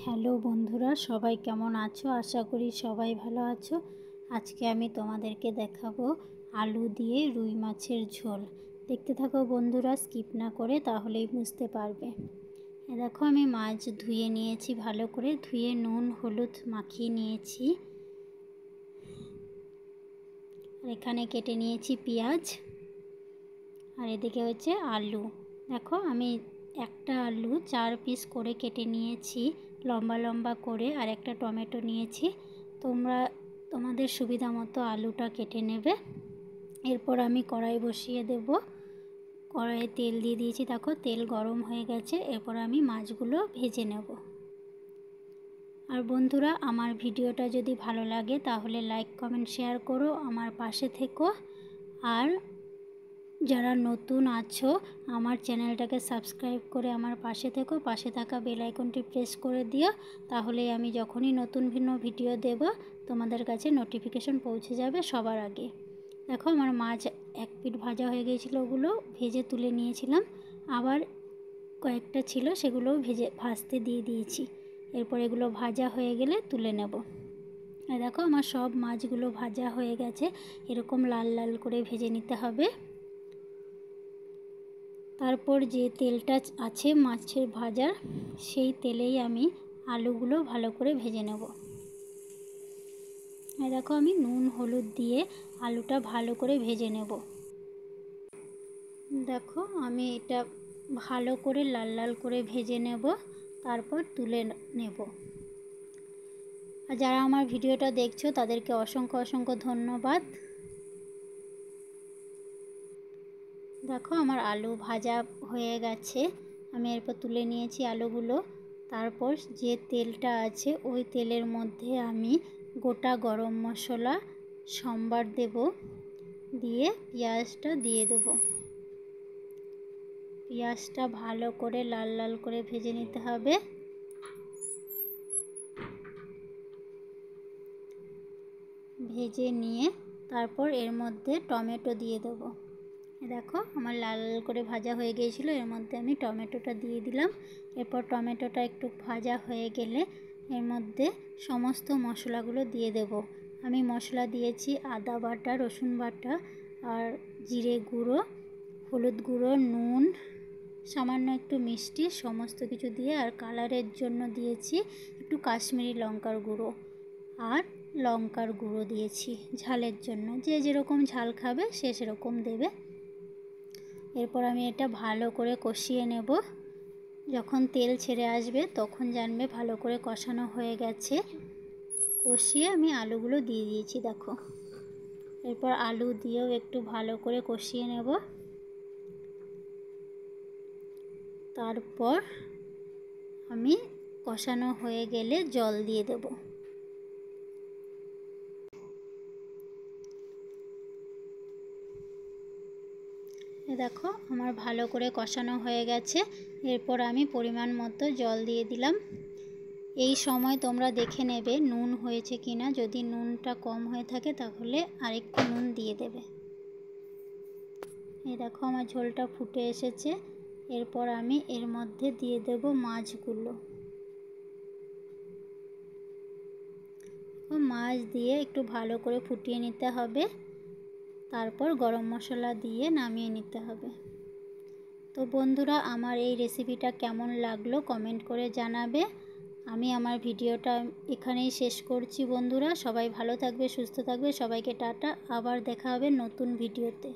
Hello বন্ধুরা, সবাই কেমন আছো? আশা করি সবাই ভালো আছো। আজকে আমি তোমাদেরকে দেখাবো আলু দিয়ে রুই মাছের ঝোল। দেখতে থাকো বন্ধুরা, স্কিপ না করে, তাহলেই বুঝতে পারবে। দেখো আমি মাছ ধুয়ে নিয়েছি, ভালো করে ধুয়ে নুন হলুদ মাখিয়ে নিয়েছি। আর এখানে কেটে নিয়েছি পেঁয়াজ, আর এদিকে হচ্ছে আলু। দেখো আমি একটা আলু 4 পিস করে কেটে নিয়েছি লম্বা লম্বা করে, আর একটা টমেটো নিয়েছি। তোমরা তোমাদের সুবিধা মতো আলুটা কেটে নেবে। এরপর আমি কড়াই বসিয়ে দেব। কড়াইয়ে তেল দিয়ে দিয়েছি, দেখো তেল গরম হয়ে গেছে। এরপর আমি মাছগুলো ভেজে নেব। আর বন্ধুরা, আমার ভিডিওটা যদি ভালো লাগে তাহলে লাইক কমেন্ট শেয়ার করো, আমার পাশে থেকো। আর যারা নতুন আছো আমার চ্যানেলটাকে সাবস্ক্রাইব করে আমার পাশে থেকো, পাশে থাকা বেল আইকনটি প্রেস করে দিও, তাহলে আমি যখনই নতুন ভিডিও দেব তোমাদের কাছে নোটিফিকেশন পৌঁছে যাবে সবার আগে। দেখো আমার মাছ এক পিঠ ভাজা হয়ে গিয়েছিলো, ওগুলো ভেজে তুলে নিয়েছিলাম। আবার কয়েকটা ছিল, সেগুলোও ভাজতে দিয়ে দিয়েছি। এরপর এগুলো ভাজা হয়ে গেলে তুলে নেব। আর দেখো আমার সব মাছগুলো ভাজা হয়ে গেছে, এরকম লাল লাল করে ভেজে নিতে হবে। তারপর যে তেলটা আছে মাছের ভাজার, সেই তেলেই আমি আলুগুলো ভালো করে ভেজে নেব। আর দেখো আমি নুন হলুদ দিয়ে আলুটা ভালো করে ভেজে নেব। দেখো আমি এটা ভালো করে লাল লাল করে ভেজে নেব, তারপর তুলে নেব। আর যারা আমার ভিডিওটা দেখছো তাদেরকে অসংখ্য অসংখ্য ধন্যবাদ। দেখো আমার আলু ভাজা হয়ে গেছে, আমি এরপর তুলে নিয়েছি আলুগুলো। তারপর যে তেলটা আছে ওই তেলের মধ্যে আমি গোটা গরম মশলা সম্বার দেব, দিয়ে পেঁয়াজটা দিয়ে দেব। পেঁয়াজটা ভালো করে লাল লাল করে ভেজে নিতে হবে। ভেজে নিয়ে তারপর এর মধ্যে টমেটো দিয়ে দেবো। দেখো আমার লাল লাল করে ভাজা হয়ে গিয়েছিলো, এর মধ্যে আমি টমেটোটা দিয়ে দিলাম। এরপর টমেটোটা একটু ভাজা হয়ে গেলে এর মধ্যে সমস্ত মশলাগুলো দিয়ে দেব। আমি মশলা দিয়েছি আদা বাটা, রসুন বাটা, আর জিরে গুঁড়ো, হলুদ গুঁড়ো, নুন, সামান্য একটু মিষ্টি, সমস্ত কিছু দিয়ে, আর কালারের জন্য দিয়েছি একটু কাশ্মীরি লঙ্কার গুঁড়ো, আর লঙ্কার গুঁড়ো দিয়েছি ঝালের জন্য। যে যেরকম ঝাল খাবে সে সেরকম দেবে। এরপর আমি এটা ভালো করে কষিয়ে নেব। যখন তেল ছেড়ে আসবে তখন জানবে ভালো করে কষানো হয়ে গেছে। কষিয়ে আমি আলুগুলো দিয়ে দিয়েছি, দেখো। এরপর আলু দিয়েও একটু ভালো করে কষিয়ে নেব। তারপর আমি কষানো হয়ে গেলে জল দিয়ে দেব। দেখো আমার ভালো করে কষানো হয়ে গেছে। এরপর আমি পরিমাণ মতো জল দিয়ে দিলাম। এই সময় তোমরা দেখে নেবে নুন হয়েছে কিনা, যদি নুনটা কম হয়ে থাকে তাহলে আরেকটু নুন দিয়ে দেবে। এই দেখো আমার ঝোলটা ফুটে এসেছে। এরপর আমি এর মধ্যে দিয়ে দেব মাছগুলো। মাছ দিয়ে একটু ভালো করে ফুটিয়ে নিতে হবে, তারপর গরম মশলা দিয়ে নামিয়ে নিতে হবে। তো বন্ধুরা, আমার এই রেসিপিটা কেমন লাগলো কমেন্ট করে জানাবে। আমি আমার ভিডিওটা এখানেই শেষ করছি বন্ধুরা। সবাই ভালো থাকবে, সুস্থ থাকবে, সবাইকে টাটা। আবার দেখা হবে নতুন ভিডিওতে।